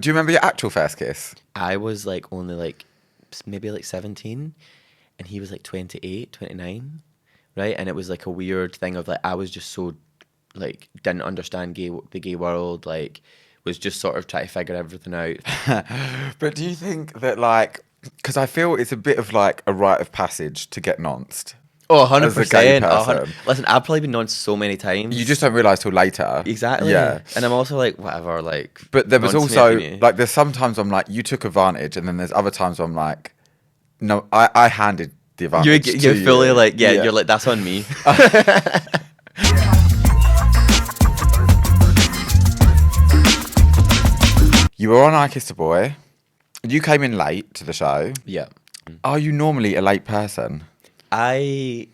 Do you remember your actual first kiss? I was like only like maybe like 17 and he was like 28, 29, right? And it was like a weird thing of like I was just so like didn't understand the gay world, like was just sort of trying to figure everything out. But do you think that, like, because I feel it's a bit of like a rite of passage to get nonced Oh, as a gay 100%. person. Listen, I've probably been on so many You times. just don't realise till later. Exactly. Yeah. And I'm also like, whatever, like, But there was nonce me if you also, need. like, there's sometimes I'm like, you took advantage, and then there's other times I'm like, no, I handed the advantage to You're fully you. like, yeah, Yeah. you're like, that's on me. You were on I Kissed a Boy. You came in late to the show. Yeah. Are you normally a late person? I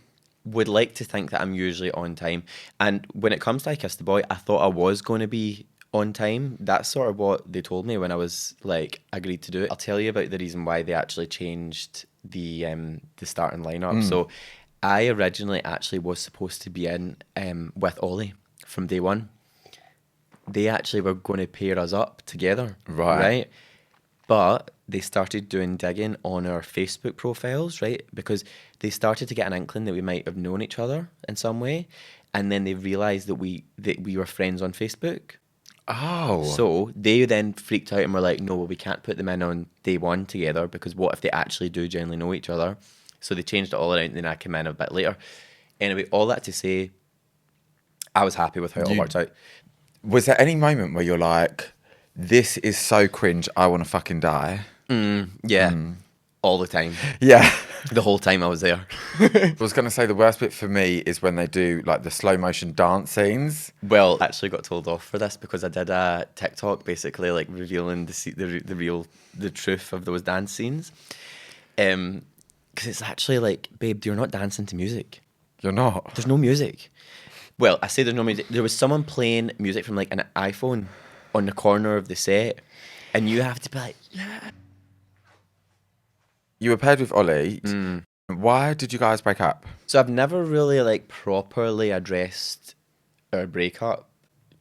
would like to think that I'm usually on time. And when it comes to I Kissed the Boy, I thought I was going to be on time. That's sort of what they told me when I was like agreed to do it. I'll tell you about the reason why they actually changed the starting lineup. So I originally actually was supposed to be in with Ollie from day one. They actually were going to pair us up together. Right. Right? But they started doing digging on our Facebook profiles, right? Because they started to get an inkling that we might have known each other in some way. And then they realized that we were friends on Facebook. Oh. So they then freaked out and were like, no, well, we can't put them in on day one together because what if they actually do generally know each other? So they changed it all around and then I came in a bit later. Anyway, all that to say, I was happy with how it all You- worked out. Was there any moment where you're like, this is so cringe, I want to fucking die? Yeah, all the time. Yeah. The whole time I was there. I was going to say the worst bit for me is when they do like the slow motion dance scenes. Well, I actually got told off for this because I did a TikTok basically like revealing the truth of those dance scenes. Because it's actually like, babe, you're not dancing to music. You're not. There's no music. Well, I say there's no music. There was someone playing music from like an iPhone on the corner of the set, and you have to be like, yeah. You were paired with Ollie. Why did you guys break up? So I've never really like properly addressed our breakup,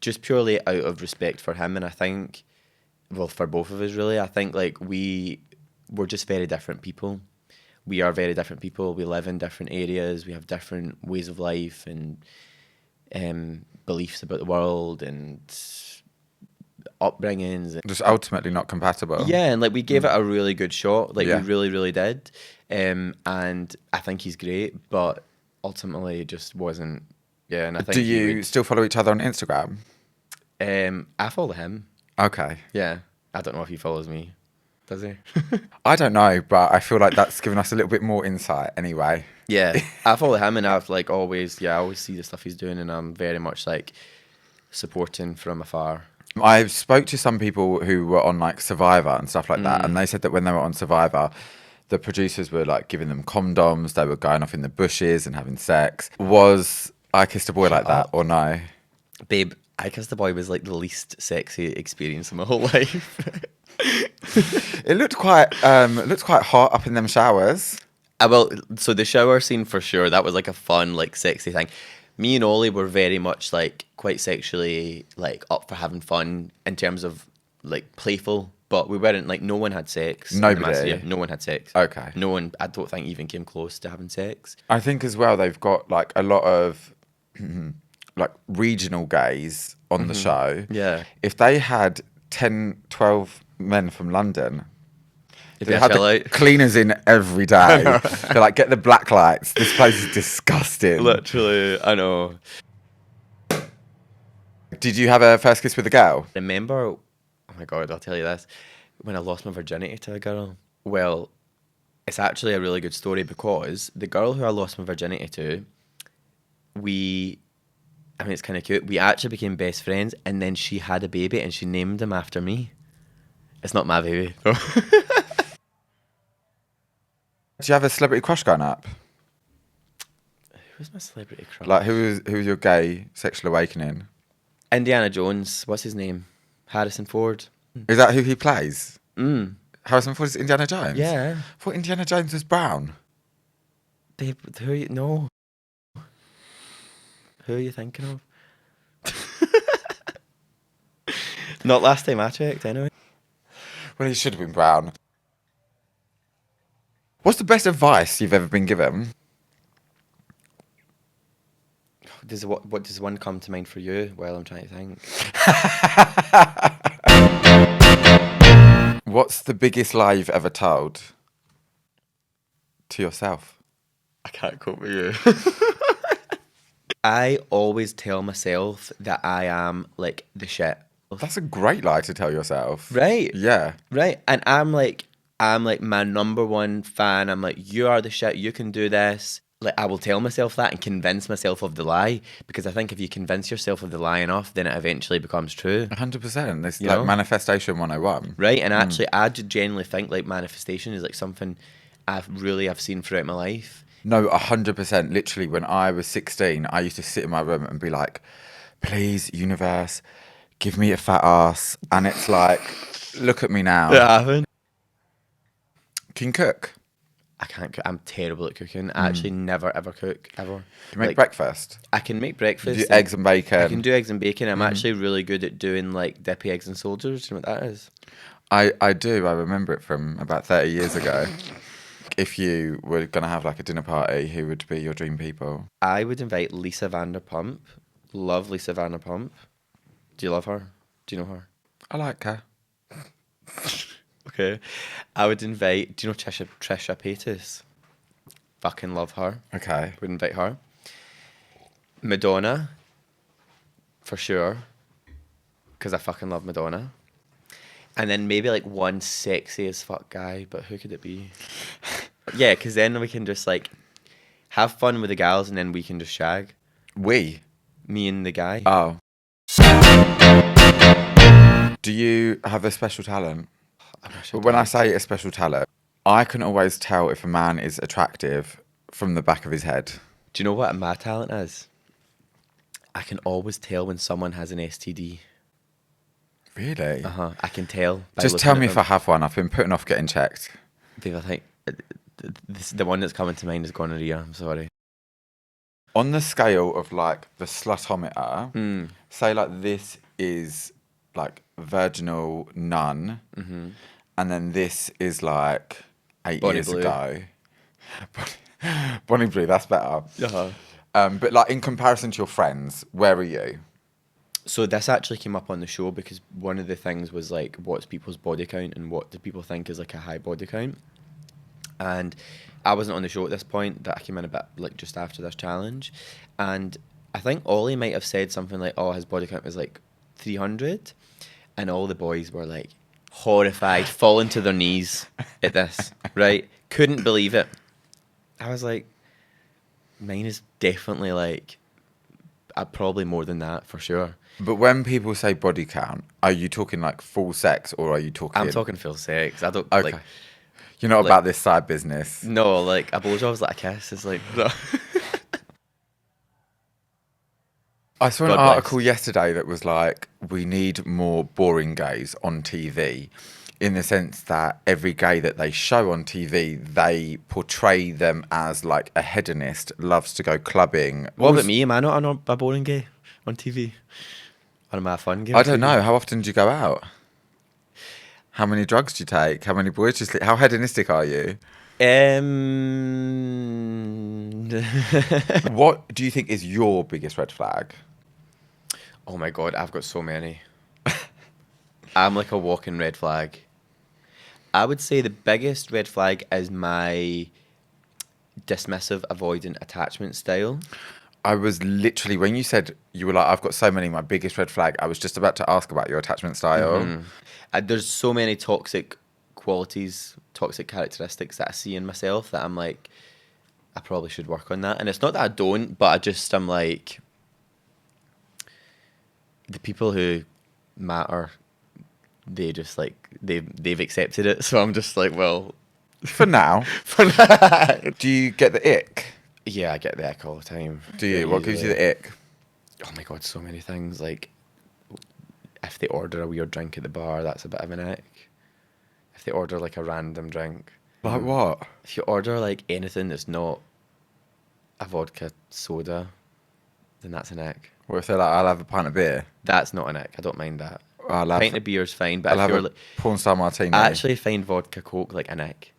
just purely out of respect for him, and I think, well, for both of us really, I think like we're just very different people. We are very different people. We live in different areas. We have different ways of life and beliefs about the world and upbringings. And Just ultimately not compatible. yeah, and like we gave it a really good shot. Like Yeah. we really, really did. And I think he's great, but ultimately it just wasn't. Yeah, and I think Do he you still follow each other on Instagram? I follow him. Okay. Yeah, I don't know if he follows me. Does he? I don't know, but I feel like that's given us a little bit more insight anyway. Yeah, I follow him, and I've like always, I always see the stuff he's doing, and I'm very much like supporting from afar. I spoke to some people who were on like Survivor and stuff like that, and they said that when they were on Survivor, the producers were like giving them condoms, they were going off in the bushes and having sex. Was I Kissed a Boy like that or no? Babe, I Kissed the Boy was like the least sexy experience of my whole life. It looked quite hot up in them showers. Well, so the shower scene for sure, that was like a fun, like sexy thing. Me and Ollie were very much like quite sexually like up for having fun in terms of like playful, but we weren't like no one had sex. in the Nobody? massive- yeah, no one had sex. Okay. No one, I don't think, even came close to having sex. I think as well they've got like a lot of like regional gays on the show. Yeah. If they had 10, 12 men from London, If they you had chill the out. cleaners in every day. They're like, get the black lights. This place is disgusting. Literally, I know. Did you have a first kiss with a girl? Remember, oh my God, I'll tell you this. When I lost my virginity to a girl, well, it's actually a really good story because the girl who I lost my virginity to, I mean, it's kind of cute. We actually became best friends, and then she had a baby, and she named him after me. It's not my baby. Do you have a celebrity crush going up? Who's my celebrity crush? Like, who was your gay sexual awakening? Indiana Jones. What's his name? Harrison Ford. Is that who he plays? Mm. Harrison Ford is Indiana Jones? Yeah. I thought Indiana Jones was brown. Babe, no. Who are you thinking of? Not last time I checked, anyway. Well, he should have been brown. What's the best advice you've ever been given? What does one come to mind for you? Well, I'm trying to think. What's the biggest lie you've ever told? To yourself. I can't cope with you. I always tell myself that I am like the shit. That's a great lie to tell yourself. Right. Yeah. Right. And I'm like my number one fan. I'm like, you are the shit. You can do this. Like, I will tell myself that and convince myself of the lie, because I think if you convince yourself of the lie enough, then it eventually becomes true. 100%. It's You like know? manifestation 101. Right. And actually, I genuinely think like manifestation is like something I've seen throughout my life. No, 100%. Literally, when I was 16, I used to sit in my room and be like, please, universe, give me a fat ass. And it's like, look at me now. It happened. Can you cook? I can't cook. I'm terrible at cooking. I actually never ever cook ever. Can you make Like, breakfast? I can make breakfast. You do eggs and bacon. I can do eggs and bacon. I'm actually really good at doing like dippy eggs and soldiers. Do you know what that is? I do. I remember it from about 30 years ago. If you were going to have like a dinner party, who would be your dream people? I would invite Lisa Vanderpump. Love Lisa Vanderpump. Do you love her? Do you know her? I like her. Okay. I would invite. Do you know Trisha Paytas? Fucking love her. Okay. Would invite her. Madonna, for sure, because I fucking love Madonna. And then maybe like one sexy as fuck guy, but who could it be? Yeah, because then we can just like have fun with the gals, and then we can just shag. We? Me and the guy. Oh. Do you have a special talent? But when I say a special talent, I can always tell if a man is attractive from the back of his head. Do you know what my talent is? I can always tell when someone has an STD. Really? I can tell. By Just looking tell at me if them. I have one. I've been putting off getting checked. Babe, I think the one that's coming to mind is gonorrhea. I'm sorry. On the scale of like the slutometer, say like this is like virginal none, and then this is like 8 Bonnie years Blue. ago. Bonnie Blue, that's better. Uh-huh. But like in comparison to your friends, where are you? So this actually came up on the show because one of the things was like, what's people's body count and what do people think is like a high body count? And I wasn't on the show at this point. That I came in a bit like just after this challenge, and I think Ollie might have said something like, "Oh, his body count was like 300," and all the boys were like horrified, falling to their knees at this. Right? Couldn't believe it. I was like, mine is definitely like, probably more than that for sure. But when people say body count, are you talking like full sex or are you talking? I'm talking full sex. I don't Okay. like. You're not like- about this side business. No, like a blowjob's like a kiss. It's like. No. I saw an God bless. article yesterday that was like, we need more boring gays on TV, in the sense that every gay that they show on TV, they portray them as like a hedonist, loves to go clubbing. What about me? Am I not a boring gay on TV? Or am I a fun gay? I don't know. How often do you go out? How many drugs do you take? How many boys do you sleep? How hedonistic are you? What do you think is your biggest red flag? Oh my god, I've got so many. I'm like a walking red flag. I would say the biggest red flag is my dismissive, avoidant attachment style. I was literally, when you said you were like, I've got so many, my biggest red flag, I was just about to ask about your attachment style. There's so many toxic qualities, toxic characteristics that I see in myself that I'm like, I probably should work on that. And it's not that I don't, but I'm like, the people who matter, they just like, they've accepted it. So I'm just like, well. For now. Do you get the ick? Yeah, I get the ick all the time. Do you? What gives you the ick? Oh my god, so many things. Like, if they order a weird drink at the bar, that's a bit of an ick. If they order like a random drink. Like what? If you order like anything that's not a vodka soda, then that's an ick. Or if they're like, I'll have a pint of beer. That's not an ick. I don't mind that. I'll Pint have, of beer is fine, but I'll if have you're a like, porn star martini. I actually find vodka Coke like an ick.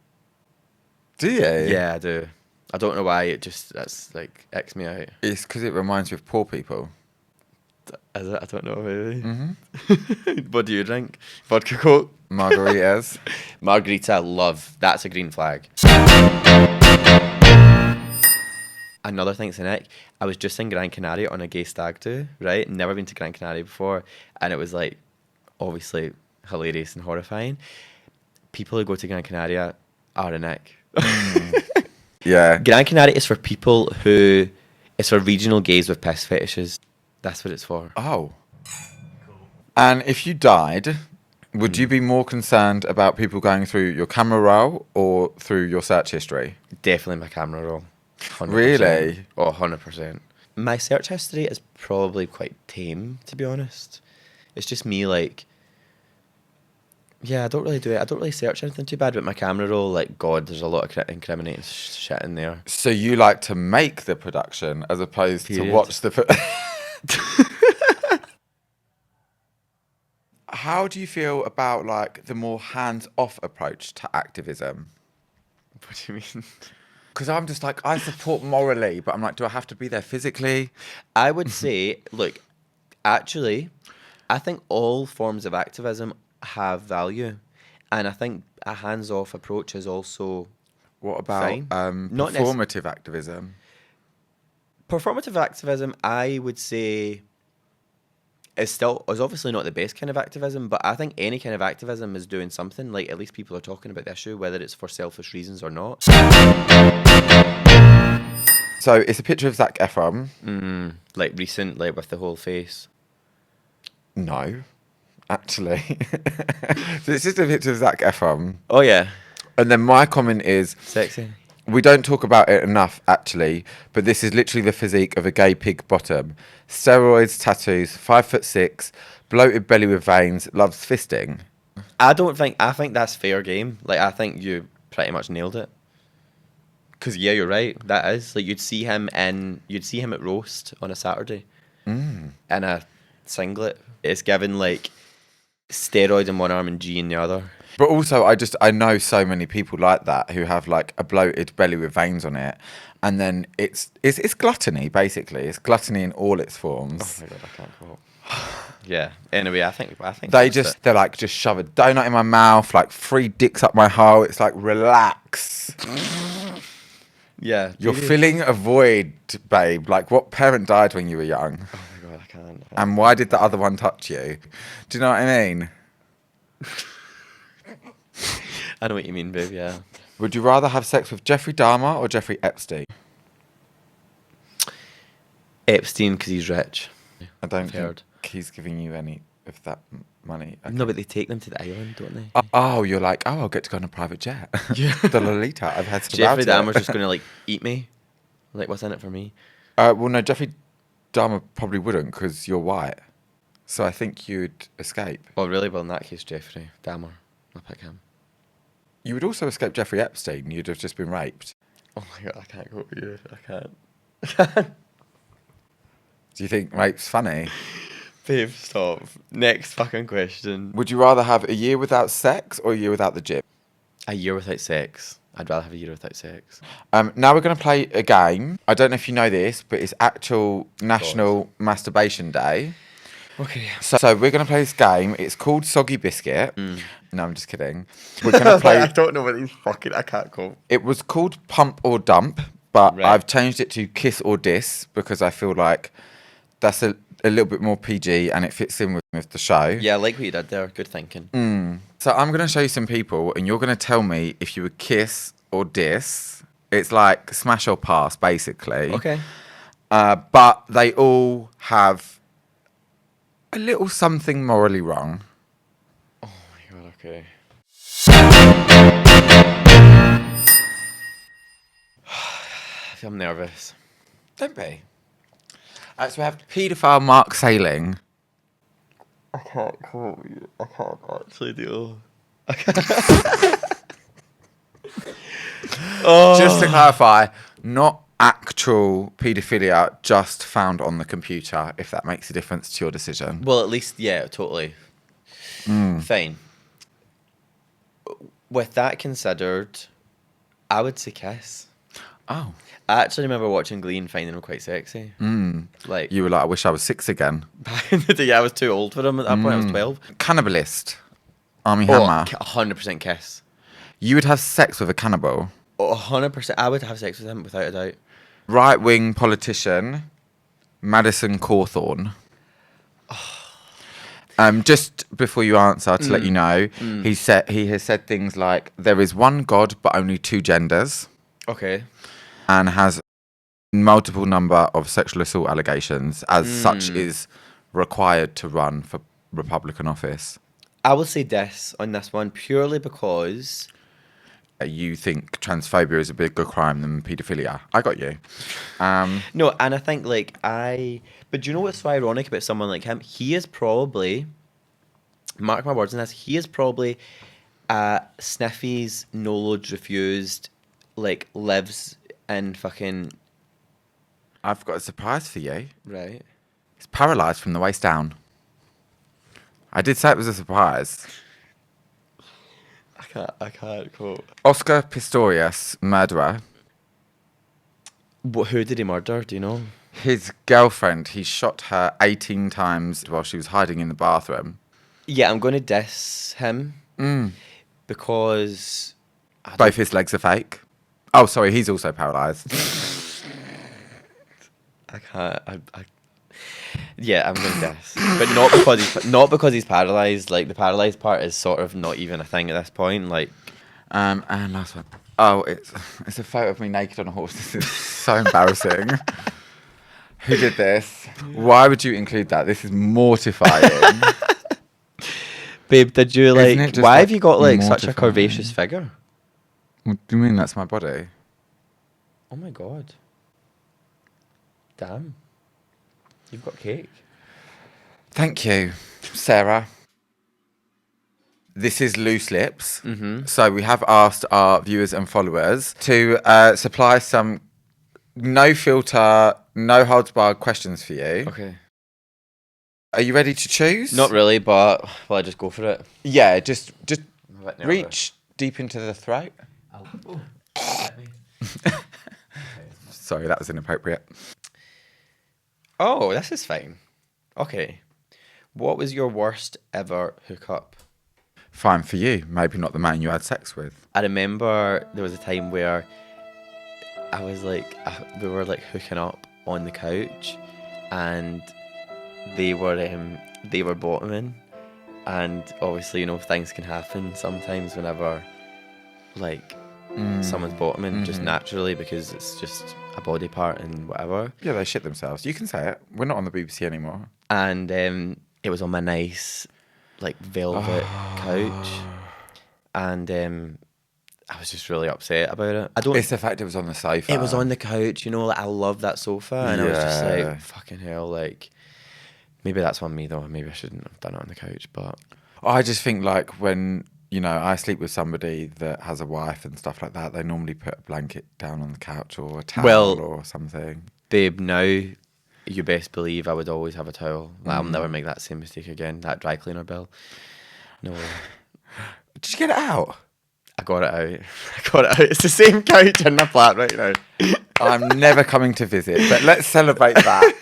Do you? Yeah, I do. I don't know why. That's like icks me out. It's because it reminds you of poor people. Is it? I don't know. Maybe. Mm-hmm. What do you drink? Vodka Coke. Margaritas. Margarita, love. That's a green flag. Another thing's an ick. I was just in Gran Canaria on a gay stag do, right? Never been to Gran Canaria before, and it was like, obviously hilarious and horrifying. People who go to Gran Canaria are an ick. Yeah. Gran Canaria is for people who, it's for regional gays with piss fetishes. That's what it's for. Oh. And if you died, would Mm. you be more concerned about people going through your camera roll or through your search history? Definitely my camera roll. 100%. Really? Oh, 100%. My search history is probably quite tame, to be honest. It's just me, like, yeah, I don't really do it. I don't really search anything too bad, but my camera roll, like, God, there's a lot of incriminating shit in there. So you like to make the production as opposed Period. to watch the... How do you feel about, like, the more hands-off approach to activism? What do you mean? Because I'm just like, I support morally, but I'm like, do I have to be there physically? I would say, look, actually, I think all forms of activism have value. And I think a hands-off approach is also What about fine. Not performative activism? Performative activism, I would say, is obviously not the best kind of activism, but I think any kind of activism is doing something. Like, at least people are talking about the issue, whether it's for selfish reasons or not. So it's a picture of Zac Efron. Like recent, like with the whole face. No, actually. So it's just a picture of Zac Efron. Oh yeah, And then my comment is, sexy. we don't talk about it enough, actually, but this is literally the physique of a gay pig bottom. Steroids, tattoos, 5'6", bloated belly with veins, loves fisting. I think that's fair game. Like, I think you pretty much nailed it. Cause yeah, you're right. That is like you'd see him at roast on a Saturday, in a singlet. It's given like steroid in one arm and G in the other. But also, I know so many people like that who have like a bloated belly with veins on it, and then it's gluttony basically. It's gluttony in all its forms. Oh my god, I can't cope. Yeah. Anyway, I think They're like, just shove a donut in my mouth, like 3 dicks up my hole. It's like, relax. Yeah. You're filling a void, babe. Like, what parent died when you were young? Oh my god, I can't. And why did the other one touch you? Do you know what I mean? I know what you mean, babe. Yeah. Would you rather have sex with Jeffrey Dahmer or Jeffrey Epstein? Epstein, because he's rich. I don't I've heard. think he's giving you any of that money. Okay. No, but they take them to the island, don't they? Oh, you're like, oh, I'll get to go on a private jet. Yeah. The Lolita. I've had some Jeffrey about Dahmer's it. just gonna like eat me. Like, what's in it for me? Well, no, Jeffrey Dahmer probably wouldn't because you're white. So I think you'd escape. Oh, really? Well, in that case, Jeffrey Dahmer. I'll pick him. You would also escape Jeffrey Epstein. You'd have just been raped. Oh my god, I can't go with you. I can't. Do you think rape's funny? Babe, stop. Next fucking question. Would you rather have a year without sex or a year without the gym? A year without sex. I'd rather have a year without sex. Now we're going to play a game. I don't know if you know this, but it's actual National Masturbation Day. Okay. So we're going to play this game. It's called Soggy Biscuit. No, I'm just kidding. We're going to play... I don't know what these fucking... I can't go. It was called Pump or Dump, but Right. I've changed it to Kiss or Diss because I feel like that's a little bit more PG and it fits in with the show. Yeah, I like what you did there. Good thinking. So I'm going to show you some people and you're going to tell me if you would kiss or diss. It's like smash or pass, basically. Okay. But they all have a little something morally wrong. Oh my god, okay. I'm nervous. Don't be. So we have paedophile Mark Sailing. I can't call you. I can't actually deal. Just to clarify, not actual paedophilia, just found on the computer, if that makes a difference to your decision. Well, at least, yeah, totally. Fine. With that considered, I would say kiss. Oh. I actually remember watching Glee and finding him quite sexy. Like, You were like, I wish I was 6 again. back in the day, I was too old for him at that point. I was 12. Cannibalist. Army Oh, Hammer. 100% kiss. You would have sex with a cannibal. Oh, 100%. I would have sex with him without a doubt. Right-wing politician, Madison Cawthorn. Just before you answer, to let you know, he has said things like, there is one God but only 2 genders, Okay. and has multiple number of sexual assault allegations, as such is required to run for Republican office. I will say this on this one purely because... You think transphobia is a bigger crime than paedophilia. I got you. No, and I think, like, But do you know what's so ironic about someone like him? He is probably... Mark my words on this. He is probably Sniffy's no loads refused, like, lives in fucking... I've got a surprise for you. Right. He's paralysed from the waist down. I did say it was a surprise. I can't quote. Oscar Pistorius, murderer. Who did he murder? Do you know? His girlfriend, he shot her 18 times while she was hiding in the bathroom. Yeah, I'm going to diss him because... Both his legs are fake. Oh, sorry, he's also paralysed. I can't. Yeah, I'm going to diss, but not because he's paralysed. Like, the paralysed part is sort of not even a thing at this point. Like, And last one. Oh, it's a photo of me naked on a horse. This is so embarrassing. Who did this? Why would you include that? This is mortifying. babe, did you Isn't it like? just, Why like, have you got like such a mortifying? curvaceous figure? What do you mean that's my body? Oh my god! Damn, you've got cake. Thank you, Sarah. This is Loose Lips. So we have asked our viewers and followers to supply some no filter, no holds barred questions for you. Okay. Are you ready to choose? Not really, but will I just go for it? Yeah, just I'm a bit nervous. reach deep into the throat. Sorry, that was inappropriate. Oh, this is fine. Okay. What was your worst ever hookup? Fine for you. Maybe not the man you had sex with. I remember there was a time where I was like, we were like hooking up on the couch, and they were bottoming, and obviously, you know, things can happen sometimes whenever like someone's bottoming just naturally, because it's just a body part and whatever. Yeah, they shit themselves. You can say it. We're not on the BBC anymore. And it was on my nice like velvet couch, and I was just really upset about it. It's the fact it was on the sofa. It was on the couch, you know, like, I love that sofa, and I was just Yeah. like, fucking hell, like, maybe that's on me though, maybe I shouldn't have done it on the couch, but... I just think, like, when, you know, I sleep with somebody that has a wife and stuff like that, they normally put a blanket down on the couch or a towel or something. Babe, now, you best believe I would always have a towel. Like, I'll never make that same mistake again, that dry cleaner bill. No way. Did you get it out? I got it out. I got it out. It's the same couch in my flat right now. I'm never coming to visit, but let's celebrate that.